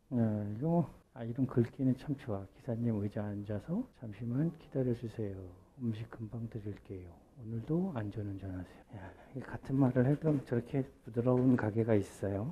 이거 뭐, 이런 글귀는 참 좋아. 기사님 의자 앉아서 잠시만 기다려주세요. 음식 금방 드릴게요. 오늘도 안전운전하세요. 같은 말을 해도 저렇게 부드러운 가게가 있어요.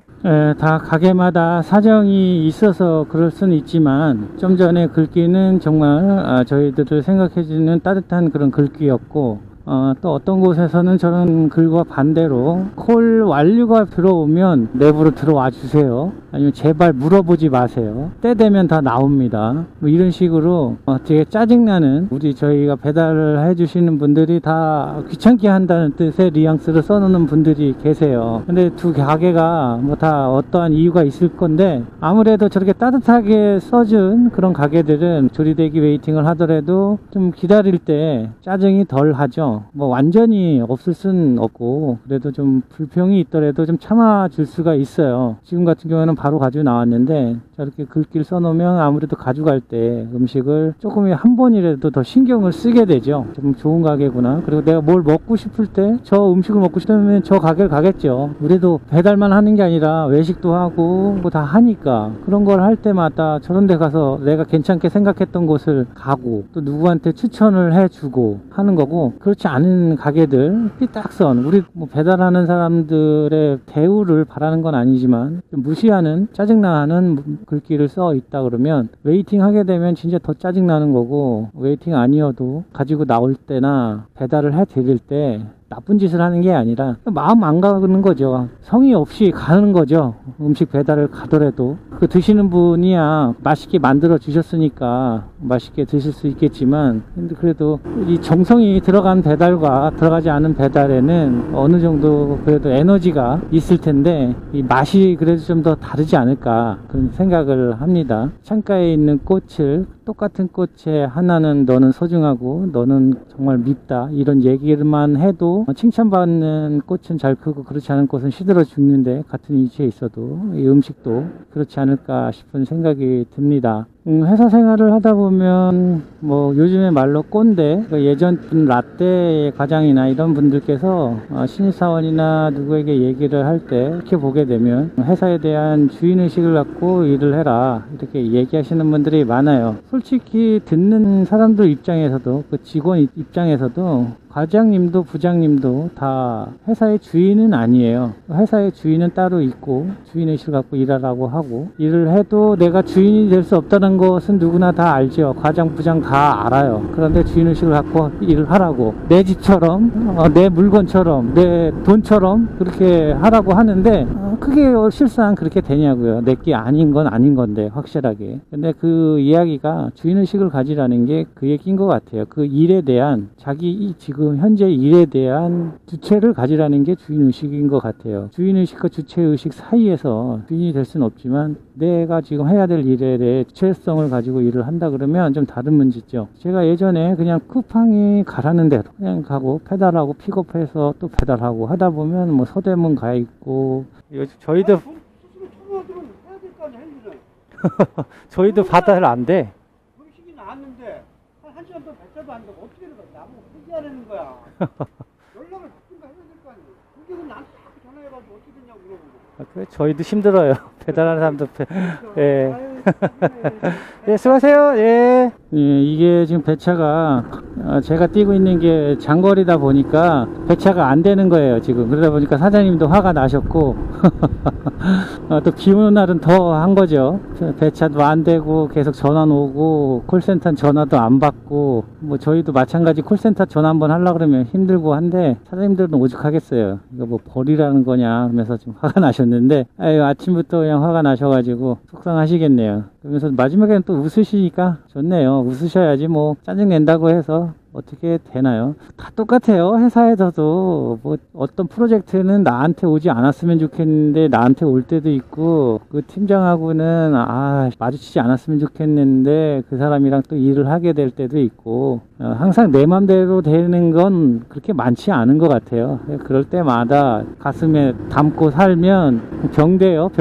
다 가게마다 사정이 있어서 그럴 수는 있지만 좀 전에 글귀는 정말 저희들을 생각해주는 따뜻한 그런 글귀였고, 또 어떤 곳에서는 저런 글과 반대로 콜 완료가 들어오면 내부로 들어와 주세요. 아니면 제발 물어보지 마세요. 때 되면 다 나옵니다. 뭐 이런 식으로 되게 짜증나는, 저희가 배달을 해주시는 분들이 다 귀찮게 한다는 뜻의 뉘앙스를 써놓는 분들이 계세요. 근데 두 가게가 뭐 다 어떠한 이유가 있을 건데, 아무래도 저렇게 따뜻하게 써준 그런 가게들은 조리대기 웨이팅을 하더라도 좀 기다릴 때 짜증이 덜 하죠. 뭐 완전히 없을 순 없고, 그래도 좀 불평이 있더라도 좀 참아줄 수가 있어요. 지금 같은 경우에는 바로 가지고 나왔는데, 저렇게 글귀를 써놓으면 아무래도 가져갈 때 음식을 조금 한 번이라도 더 신경을 쓰게 되죠. 좀 좋은 가게구나. 그리고 내가 뭘 먹고 싶을 때 저 음식을 먹고 싶으면 저 가게를 가겠죠. 우리도 배달만 하는 게 아니라 외식도 하고 뭐 다 하니까, 그런 걸 할 때마다 저런 데 가서 내가 괜찮게 생각했던 곳을 가고 또 누구한테 추천을 해주고 하는 거고, 그렇지 않은 가게들 삐딱선, 우리 뭐 배달하는 사람들의 대우를 바라는 건 아니지만 좀 무시하는, 짜증나는 글귀를 써 있다 그러면 웨이팅 하게 되면 진짜 더 짜증나는 거고, 웨이팅 아니어도 가지고 나올 때나 배달을 해 드릴 때 나쁜 짓을 하는 게 아니라 마음 안 가는 거죠. 성의 없이 가는 거죠. 음식 배달을 가더라도 그 드시는 분이야 맛있게 만들어 주셨으니까 맛있게 드실 수 있겠지만, 근데 그래도 이 정성이 들어간 배달과 들어가지 않은 배달에는 어느 정도 그래도 에너지가 있을 텐데, 이 맛이 그래도 좀 더 다르지 않을까 그런 생각을 합니다. 창가에 있는 꽃을, 똑같은 꽃에 하나는 너는 소중하고 너는 정말 밉다, 이런 얘기만 해도 칭찬받는 꽃은 잘 크고 그렇지 않은 꽃은 시들어 죽는데, 같은 위치에 있어도 이 음식도 그렇지 않을까 싶은 생각이 듭니다. 회사 생활을 하다 보면 뭐 요즘에 말로 꼰대, 예전 분 라떼 과장이나 이런 분들께서 신입사원이나 누구에게 얘기를 할 때 이렇게 보게 되면 회사에 대한 주인의식을 갖고 일을 해라, 이렇게 얘기하시는 분들이 많아요. 솔직히 듣는 사람들 입장에서도, 그 직원 입장에서도 과장님도 부장님도 다 회사의 주인은 아니에요. 회사의 주인은 따로 있고 주인의식을 갖고 일하라고 하고, 일을 해도 내가 주인이 될 수 없다는 것은 누구나 다 알죠. 과장 부장 다 알아요. 그런데 주인의식을 갖고 일을 하라고, 내 집처럼 내 물건처럼 내 돈처럼 그렇게 하라고 하는데, 그게 실상 그렇게 되냐고요. 내게 아닌 건 아닌 건데 확실하게. 근데 그 이야기가 주인의식을 가지라는 게 그 얘기인 것 같아요. 그 일에 대한, 자기 지금 현재 일에 대한 주체를 가지라는 게 주인의식인 것 같아요. 주인의식과 주체의식 사이에서 주인이 될 수는 없지만, 내가 지금 해야 될 일에 대해 주체성을 가지고 일을 한다 그러면 좀 다른 문제죠. 제가 예전에 그냥 쿠팡이 가라는 대로 그냥 가고 배달하고 픽업해서 또 배달하고 하다 보면 뭐 서대문 가 있고, 저희도 저희도 배달 안 돼. 음식이 나왔는데 한 시간 더 배차도 안 되고 어떻게 해야 돼? 나보고 포기하라는 거야. 연락을 받든가 해야 될 거 아니에요. 그게 나한테 자꾸 전화해가지고 어떻게 됐냐고 물어보고. 그래, 저희도 힘들어요. 배달하는 사람도. 예. 예, 수고하세요. 예. 예, 이게 지금 배차가 제가 뛰고 있는 게 장거리다 보니까 배차가 안 되는 거예요 지금. 그러다 보니까 사장님도 화가 나셨고 또 비 오는 날은 더 한 거죠. 배차도 안 되고 계속 전화 오고 콜센터 전화도 안 받고, 뭐 저희도 마찬가지 콜센터 전화 한번 하려고 그러면 힘들고 한데, 사장님들은 오죽하겠어요. 이거 뭐 버리라는 거냐 하면서 좀 화가 나셨는데, 아침부터 그냥 화가 나셔가지고 속상하시겠네요. 그러면서 마지막에는 또 웃으시니까 좋네요. 웃으셔야지 뭐 짜증낸다고 해서 어떻게 되나요? 다 똑같아요. 회사에서도 뭐 어떤 프로젝트는 나한테 오지 않았으면 좋겠는데 나한테 올 때도 있고, 그 팀장하고는 마주치지 않았으면 좋겠는데 그 사람이랑 또 일을 하게 될 때도 있고, 항상 내 맘대로 되는 건 그렇게 많지 않은 것 같아요. 그럴 때마다 가슴에 담고 살면 병돼요.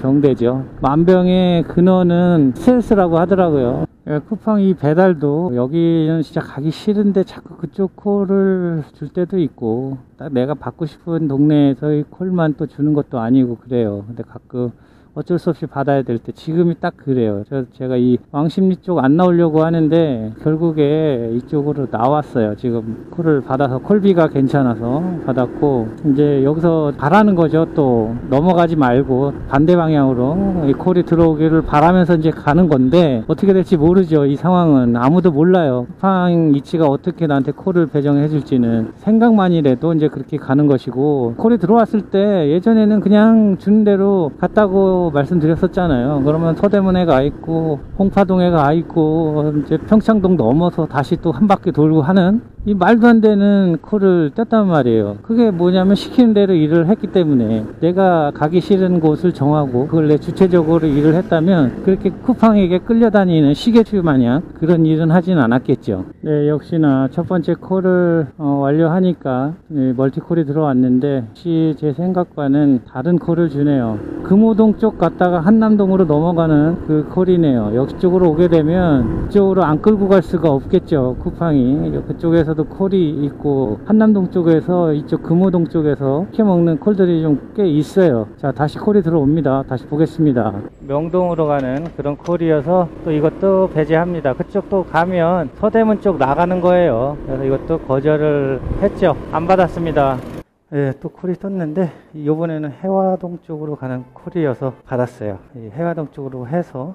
병되죠. 만병의 근원은 스트레스라고 하더라고요. 쿠팡 이 배달도 여기는 진짜 가기 싫은데 자꾸 그쪽 콜을 줄 때도 있고, 딱 내가 받고 싶은 동네에서의 콜만 또 주는 것도 아니고 그래요. 근데 가끔 어쩔 수 없이 받아야 될 때 지금이 딱 그래요. 제가 이 왕십리 쪽 안 나오려고 하는데 결국에 이쪽으로 나왔어요. 지금 콜을 받아서 콜비가 괜찮아서 받았고 이제 여기서 바라는 거죠. 또 넘어가지 말고 반대 방향으로 이 콜이 들어오기를 바라면서 이제 가는 건데 어떻게 될지 모르죠. 이 상황은 아무도 몰라요. 쿠팡 이치가 어떻게 나한테 콜을 배정해 줄지는 생각만이라도 이제 그렇게 가는 것이고, 콜이 들어왔을 때 예전에는 그냥 주는 대로 갔다고 말씀드렸었잖아요. 그러면 서대문에 가 있고 홍파동에 가 있고 이제 평창동 넘어서 다시 또 한 바퀴 돌고 하는 이 말도 안 되는 콜을 뗐단 말이에요. 그게 뭐냐면 시키는 대로 일을 했기 때문에, 내가 가기 싫은 곳을 정하고 그걸 내 주체적으로 일을 했다면 그렇게 쿠팡에게 끌려다니는 시계추 마냥 그런 일은 하진 않았겠죠. 네, 역시나 첫 번째 콜을 완료하니까 멀티콜이 들어왔는데 혹시 제 생각과는 다른 콜을 주네요. 금호동 쪽 갔다가 한남동으로 넘어가는 그 콜이네요. 여기 쪽으로 오게 되면 이쪽으로 안 끌고 갈 수가 없겠죠. 쿠팡이 그쪽에서도 콜이 있고 한남동 쪽에서 이쪽 금호동 쪽에서 시켜 먹는 콜들이 좀 꽤 있어요. 자, 다시 콜이 들어옵니다. 다시 보겠습니다. 명동으로 가는 그런 콜이어서 또 이것도 배제합니다. 그쪽도 가면 서대문 쪽 나가는 거예요. 그래서 이것도 거절을 했죠. 안 받았습니다. 예, 또 콜이 떴는데 이번에는 해화동 쪽으로 가는 콜이어서 받았어요. 이 해화동 쪽으로 해서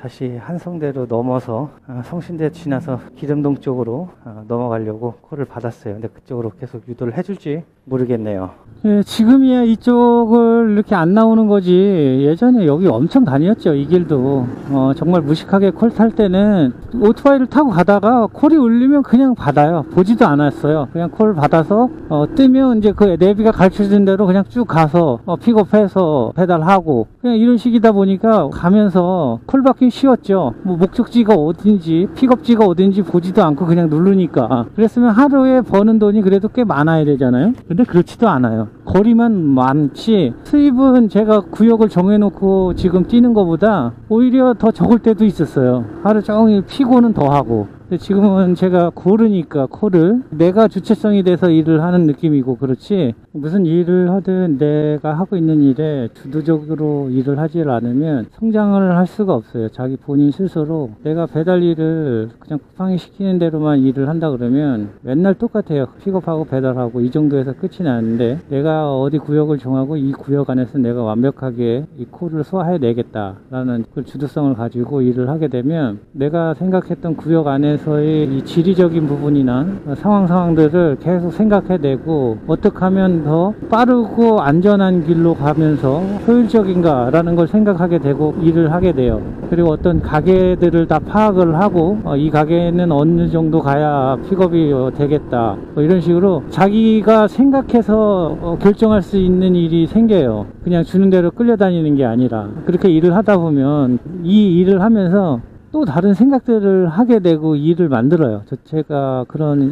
다시 한성대로 넘어서 성신대 지나서 기름동 쪽으로 넘어가려고 콜을 받았어요. 근데 그쪽으로 계속 유도를 해줄지 모르겠네요. 예, 지금이야 이쪽을 이렇게 안 나오는 거지. 예전에 여기 엄청 다녔죠. 이 길도 정말 무식하게 콜 탈 때는 오토바이를 타고 가다가 콜이 울리면 그냥 받아요. 보지도 않았어요. 그냥 콜 받아서 뜨면 이제 그 내비가 가르쳐준 대로 그냥 쭉 가서 픽업해서 배달하고 그냥 이런 식이다 보니까 가면서 콜 받기 쉬웠죠. 뭐 목적지가 어딘지 픽업지가 어딘지 보지도 않고 그냥 누르니까. 그랬으면 하루에 버는 돈이 그래도 꽤 많아야 되잖아요. 근데 그렇지도 않아요. 거리만 많지 수입은 제가 구역을 정해놓고 지금 뛰는 것보다 오히려 더 적을 때도 있었어요. 하루 종일 피고는 더 하고. 근데 지금은 제가 고르니까 콜을 내가 주체성이 돼서 일을 하는 느낌이고 그렇지, 무슨 일을 하든 내가 하고 있는 일에 주도적으로 일을 하지 않으면 성장을 할 수가 없어요. 자기 본인 스스로. 내가 배달 일을 그냥 쿠팡이 시키는 대로만 일을 한다 그러면 맨날 똑같아요. 픽업하고 배달하고 이 정도에서 끝이 나는데, 내가 어디 구역을 정하고 이 구역 안에서 내가 완벽하게 이 콜을 소화해내겠다 라는 그 주도성을 가지고 일을 하게 되면 내가 생각했던 구역 안에 이 지리적인 부분이나 상황들을 계속 생각해내고 어떻게 하면 더 빠르고 안전한 길로 가면서 효율적인가 라는 걸 생각하게 되고 일을 하게 돼요. 그리고 어떤 가게들을 다 파악을 하고 이 가게는 어느 정도 가야 픽업이 되겠다 뭐 이런 식으로 자기가 생각해서 결정할 수 있는 일이 생겨요. 그냥 주는 대로 끌려다니는 게 아니라. 그렇게 일을 하다 보면 이 일을 하면서 또 다른 생각들을 하게 되고 일을 만들어요. 제가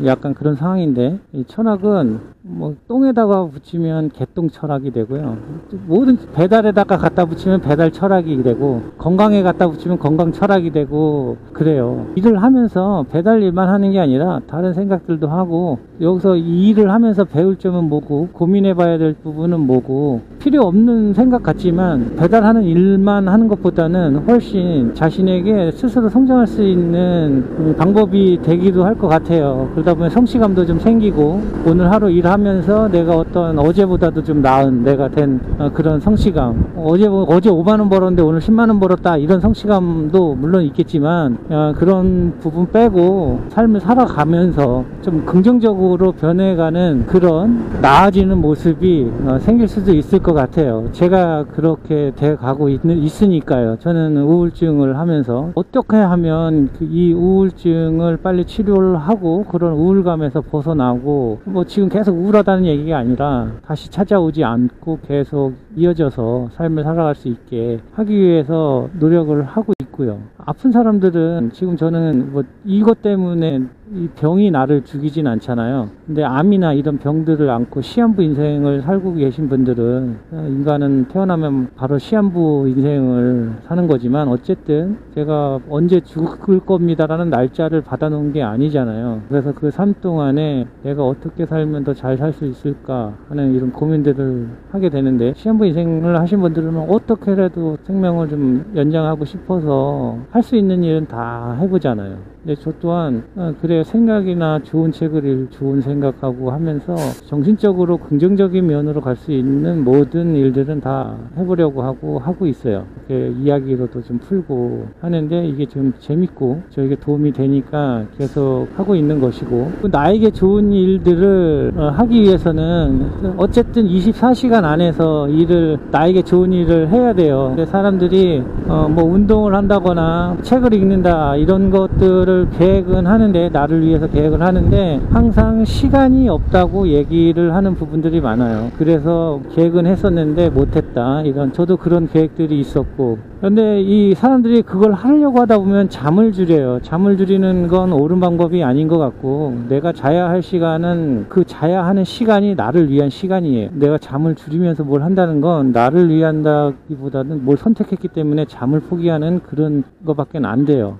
약간 그런 상황인데, 이 철학은 뭐 똥에다가 붙이면 개똥 철학이 되고요. 모든 배달에다가 갖다 붙이면 배달 철학이 되고, 건강에 갖다 붙이면 건강 철학이 되고 그래요. 일을 하면서 배달 일만 하는 게 아니라 다른 생각들도 하고, 여기서 이 일을 하면서 배울 점은 뭐고 고민해 봐야 될 부분은 뭐고, 필요 없는 생각 같지만 배달하는 일만 하는 것보다는 훨씬 자신에게 스스로 성장할 수 있는 방법이 되기도 할 것 같아요. 그러다 보면 성취감도 좀 생기고, 오늘 하루 일하면서 내가 어제보다도 좀 나은 내가 된 그런 성취감, 어제 5만원 벌었는데 오늘 10만원 벌었다 이런 성취감도 물론 있겠지만, 그런 부분 빼고 삶을 살아가면서 좀 긍정적으로 변해가는 그런 나아지는 모습이 생길 수도 있을 것 같아요. 제가 그렇게 돼가고 있으니까요. 저는 우울증을 하면서 어떻게 하면 이 우울증을 빨리 치료를 하고 그런 우울감에서 벗어나고, 뭐 지금 계속 우울하다는 얘기가 아니라 다시 찾아오지 않고 계속 이어져서 삶을 살아갈 수 있게 하기 위해서 노력을 하고 있고요. 아픈 사람들은 지금 저는 뭐 이것 때문에 이 병이 나를 죽이진 않잖아요. 근데 암이나 이런 병들을 안고 시한부 인생을 살고 계신 분들은, 인간은 태어나면 바로 시한부 인생을 사는 거지만 어쨌든 제가 언제 죽을 겁니다라는 날짜를 받아놓은 게 아니잖아요. 그래서 그 삶 동안에 내가 어떻게 살면 더 잘 살 수 있을까 하는 이런 고민들을 하게 되는데, 시한부 짧은 인생을 하신 분들은 어떻게라도 생명을 좀 연장하고 싶어서 할 수 있는 일은 다 해보잖아요. 근데 저 또한 그래 생각이나 좋은 책을 좋은 생각하고 하면서 정신적으로 긍정적인 면으로 갈 수 있는 모든 일들은 다 해보려고 하고 있어요. 이렇게 이야기로도 좀 풀고 하는데 이게 좀 재밌고 저에게 도움이 되니까 계속 하고 있는 것이고, 나에게 좋은 일들을 하기 위해서는 어쨌든 24시간 안에서 나에게 좋은 일을 해야 돼요. 근데 사람들이 뭐 운동을 한다거나 책을 읽는다 이런 것들을 계획은 하는데, 나를 위해서 계획을 하는데 항상 시간이 없다고 얘기를 하는 부분들이 많아요. 그래서 계획은 했었는데 못했다, 이런, 저도 그런 계획들이 있었고. 그런데 이 사람들이 그걸 하려고 하다 보면 잠을 줄여요. 잠을 줄이는 건 옳은 방법이 아닌 것 같고, 내가 자야 할 시간은 그 자야 하는 시간이 나를 위한 시간이에요. 내가 잠을 줄이면서 뭘 한다는 건 나를 위한다기보다는 뭘 선택했기 때문에 잠을 포기하는 그런 것밖에 안 돼요.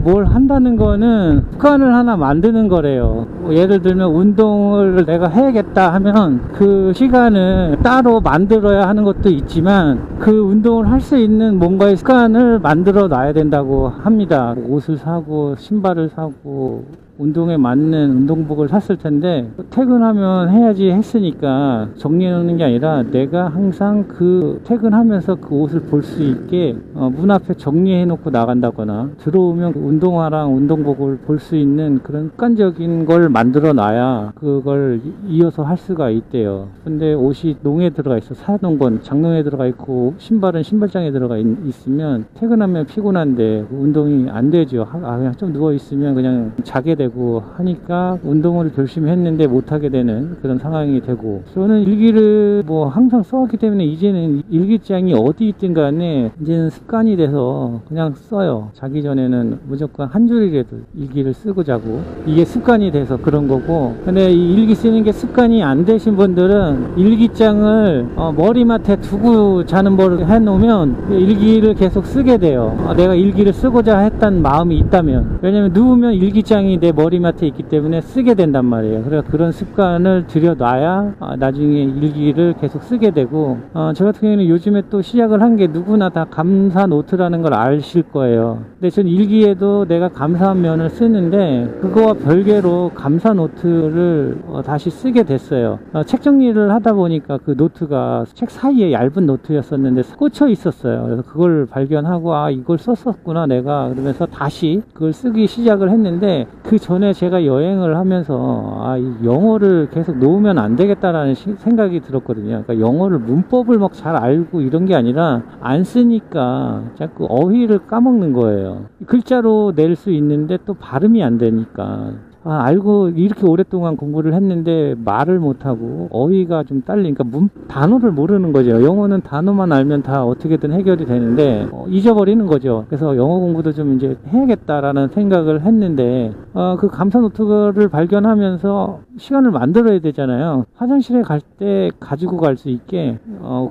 뭘 한다는 거는 습관을 하나 만드는 거래요. 예를 들면 운동을 내가 해야겠다 하면 그 시간을 따로 만들어야 하는 것도 있지만, 그 운동을 할 수 있는 뭔가의 습관을 만들어 놔야 된다고 합니다. 옷을 사고 신발을 사고 운동에 맞는 운동복을 샀을 텐데, 퇴근하면 해야지 했으니까 정리해 놓는 게 아니라 내가 항상 그 퇴근하면서 그 옷을 볼 수 있게 문 앞에 정리해 놓고 나간다거나, 들어오면 그 운동화랑 운동복을 볼 수 있는 그런 습관적인 걸 만들어 놔야 그걸 이어서 할 수가 있대요. 근데 옷이 농에 들어가 있어, 사놓은 건 장롱에 들어가 있고 신발은 신발장에 들어가 있으면 퇴근하면 피곤한데 운동이 안 되죠. 그냥 좀 누워 있으면 그냥 자게 되고 하니까 운동을 결심했는데 못하게 되는 그런 상황이 되고, 저는 일기를 뭐 항상 써왔기 때문에 이제는 일기장이 어디 있든 간에 이제는 습관이 돼서 그냥 써요. 자기 전에는 무조건 한 줄이라도 일기를 쓰고 자고, 이게 습관이 돼서 그런 거고. 근데 이 일기 쓰는 게 습관이 안 되신 분들은 일기장을 머리맡에 두고 자는 버릇 해놓으면 일기를 계속 쓰게 돼요. 내가 일기를 쓰고자 했던 마음이 있다면. 왜냐면 누우면 일기장이 내 머리맡에 있기 때문에 쓰게 된단 말이에요. 그래서 그런 습관을 들여놔야 나중에 일기를 계속 쓰게 되고, 저 같은 경우에는 요즘에 또 시작을 한 게, 누구나 다 감사 노트라는 걸 아실 거예요. 근데 전 일기에도 내가 감사한 면을 쓰는데, 그거와 별개로 감사 노트를 다시 쓰게 됐어요. 책 정리를 하다 보니까 그 노트가 책 사이에 얇은 노트였었는데 꽂혀 있었어요. 그래서 그걸 발견하고, 이걸 썼었구나 내가, 그러면서 다시 그걸 쓰기 시작을 했는데, 그 전에 제가 여행을 하면서 이 영어를 계속 놓으면 안 되겠다라는 생각이 들었거든요. 그러니까 영어를 문법을 막 잘 알고 이런 게 아니라 안 쓰니까 자꾸 어휘를 까먹는 거예요. 글자로 낼 수 있는데 또 발음이 안 되니까. 알고 이렇게 오랫동안 공부를 했는데 말을 못하고 어휘가 좀 딸리니까 단어를 모르는 거죠. 영어는 단어만 알면 다 어떻게든 해결이 되는데 잊어버리는 거죠. 그래서 영어 공부도 좀 이제 해야겠다라는 생각을 했는데, 그 감사 노트를 발견하면서 시간을 만들어야 되잖아요. 화장실에 갈 때 가지고 갈 수 있게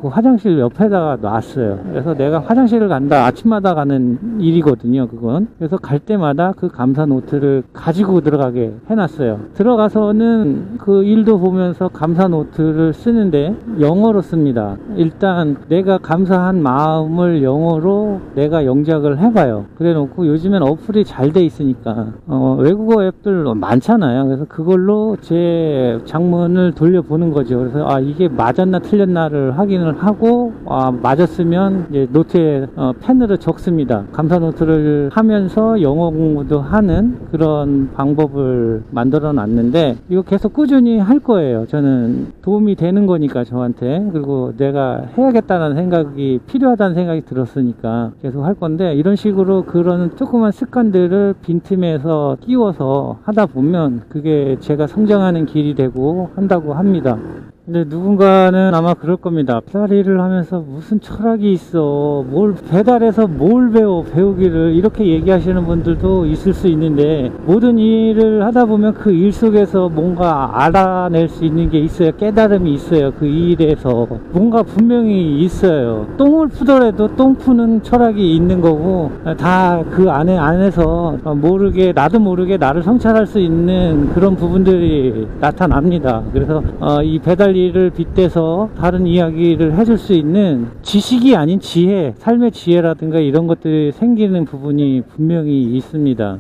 그 화장실 옆에다가 놨어요. 그래서 내가 화장실을 간다, 아침마다 가는 일이거든요, 그건. 그래서 갈 때마다 그 감사 노트를 가지고 들어가게 해놨어요. 들어가서는 그 일도 보면서 감사 노트를 쓰는데 영어로 씁니다. 일단 내가 감사한 마음을 영어로 내가 영작을 해봐요. 그래 놓고, 요즘엔 어플이 잘 돼 있으니까 외국어 앱들 많잖아요. 그래서 그걸로 제 장문을 돌려보는 거죠. 그래서 이게 맞았나 틀렸나를 확인을 하고, 맞았으면 이제 노트에 펜으로 적습니다. 감사 노트를 하면서 영어 공부도 하는 그런 방법을 만들어 놨는데, 이거 계속 꾸준히 할 거예요. 저는 도움이 되는 거니까 저한테. 그리고 내가 해야겠다는 생각이 필요하다는 생각이 들었으니까 계속 할 건데, 이런 식으로 그런 조그만 습관들을 빈틈에서 끼워서 하다 보면 그게 제가 성장하는 길이 되고 한다고 합니다. 근데 누군가는 아마 그럴 겁니다. 배달 일을 하면서 무슨 철학이 있어, 뭘 배달해서 뭘 배우기를, 이렇게 얘기하시는 분들도 있을 수 있는데, 모든 일을 하다 보면 그 일 속에서 뭔가 알아낼 수 있는 게 있어요. 깨달음이 있어요. 그 일에서 뭔가 분명히 있어요. 똥을 푸더라도 똥 푸는 철학이 있는 거고, 다 그 안에서 나도 모르게 나를 성찰할 수 있는 그런 부분들이 나타납니다. 그래서 이 배달 일을 빗대서 다른 이야기를 해줄 수 있는 지식이 아닌 지혜, 삶의 지혜라든가 이런 것들이 생기는 부분이 분명히 있습니다.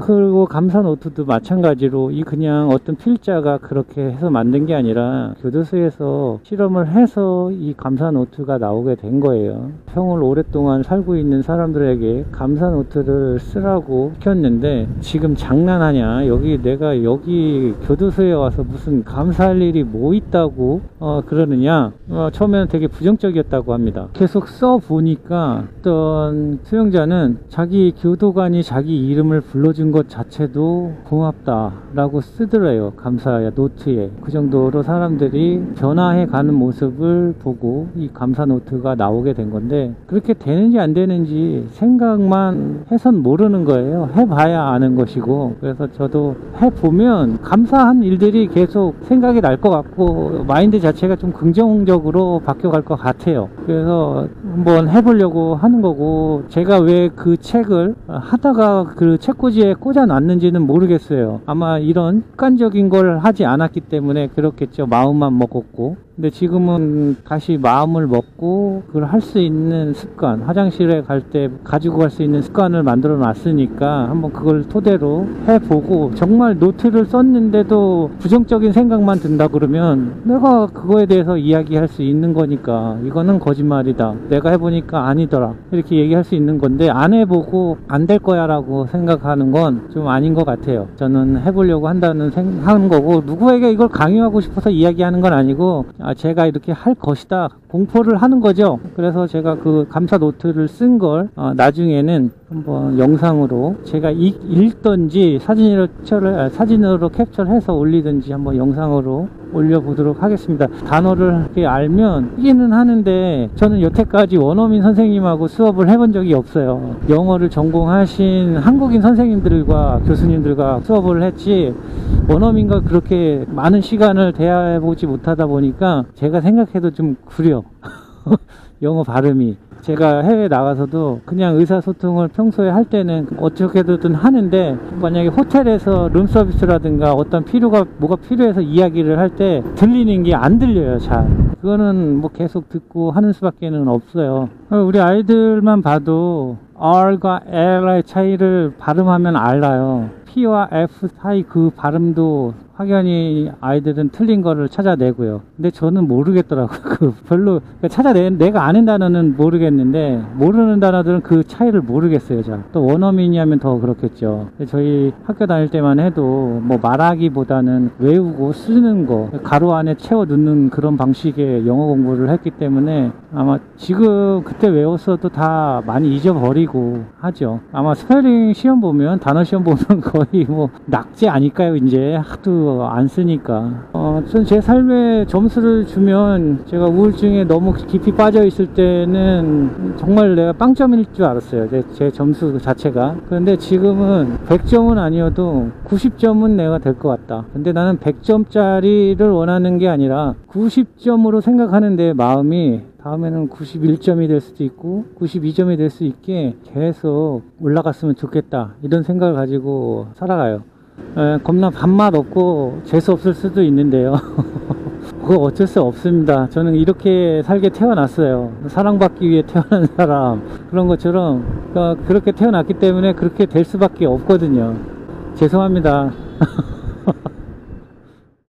그리고 감사 노트도 마찬가지로 이 그냥 어떤 필자가 그렇게 해서 만든 게 아니라 교도소에서 실험을 해서 이 감사 노트가 나오게 된 거예요. 평을 오랫동안 살고 있는 사람들에게 감사 노트를 쓰라고 시켰는데 지금 장난하냐, 내가 여기 교도소에 와서 무슨 감사할 일이 뭐 있다고 그러느냐. 처음에는 되게 부정적이었다고 합니다. 계속 써보니까 어떤 수용자는 자기 교도관이 자기 이름을 불러준 것 자체도 고맙다 라고 쓰더래요. 감사 노트에. 그 정도로 사람들이 변화해 가는 모습을 보고 이 감사 노트가 나오게 된 건데, 그렇게 되는지 안 되는지 생각만 해선 모르는 거예요. 해봐야 아는 것이고. 그래서 저도 해보면 감사한 일들이 계속 생각이 날 것 같고 마인드 자체가 좀 긍정적으로 바뀌어갈 것 같아요. 그래서 한번 해보려고 하는 거고, 제가 왜 그 책을 하다가 그 책꽂이에 꽂아 놨는지는 모르겠어요. 아마 이런 습관적인 걸 하지 않았기 때문에 그렇겠죠. 마음만 먹었고. 근데 지금은 다시 마음을 먹고 그걸 할 수 있는 습관, 화장실에 갈 때 가지고 갈 수 있는 습관을 만들어 놨으니까 한번 그걸 토대로 해보고, 정말 노트를 썼는데도 부정적인 생각만 든다 그러면 내가 그거에 대해서 이야기할 수 있는 거니까 이거는 거짓말이다, 내가 해보니까 아니더라, 이렇게 얘기할 수 있는 건데, 안 해보고 안 될 거야 라고 생각하는 건 좀 아닌 것 같아요. 저는 해보려고 하는 거고, 누구에게 이걸 강요하고 싶어서 이야기하는 건 아니고, 제가 이렇게 할 것이다 공포를 하는 거죠. 그래서 제가 그 감사 노트를 쓴 걸 나중에는 한번 영상으로 제가 읽던지 사진으로 캡처해서 올리든지 한번 영상으로 올려보도록 하겠습니다. 단어를 이렇게 알면 쓰기는 하는데, 저는 여태까지 원어민 선생님하고 수업을 해본 적이 없어요. 영어를 전공하신 한국인 선생님들과 교수님들과 수업을 했지 원어민과 그렇게 많은 시간을 대화해보지 못하다 보니까 제가 생각해도 좀 구려. 영어 발음이. 제가 해외 나가서도 그냥 의사소통을 평소에 할 때는 어떻게든 하는데, 만약에 호텔에서 룸서비스라든가 어떤 뭐가 필요해서 이야기를 할 때 들리는 게 안 들려요, 잘. 그거는 뭐 계속 듣고 하는 수밖에는 없어요. 우리 아이들만 봐도 R과 L의 차이를 발음하면 알아요. P와 F 사이 그 발음도 확연히 아이들은 틀린 거를 찾아내고요. 근데 저는 모르겠더라고요. 별로 내가 아는 단어는 모르겠는데 모르는 단어들은 그 차이를 모르겠어요. 또 원어민이 하면 더 그렇겠죠. 저희 학교 다닐 때만 해도 뭐 말하기보다는 외우고 쓰는 거, 가로 안에 채워 넣는 그런 방식의 영어 공부를 했기 때문에 아마 지금 그때 외웠어도 다 많이 잊어버리고 하죠. 아마 스펠링 시험 보면, 단어 시험 보면 거의 뭐 낙제 아닐까요? 이제 하도 안 쓰니까. 전 제 삶에 점수를 주면, 제가 우울증에 너무 깊이 빠져 있을 때는 정말 내가 빵점일 줄 알았어요. 제 점수 자체가. 그런데 지금은 100점은 아니어도 90점은 내가 될 것 같다. 근데 나는 100점짜리를 원하는 게 아니라 90점으로 생각하는 내 마음이 다음에는 91점이 될 수도 있고 92점이 될 수 있게 계속 올라갔으면 좋겠다, 이런 생각을 가지고 살아가요. 겁나 밥맛 없고 재수 없을 수도 있는데요. 그거 어쩔 수 없습니다. 저는 이렇게 살게 태어났어요. 사랑받기 위해 태어난 사람, 그런 것처럼 그렇게 태어났기 때문에 그렇게 될 수밖에 없거든요. 죄송합니다.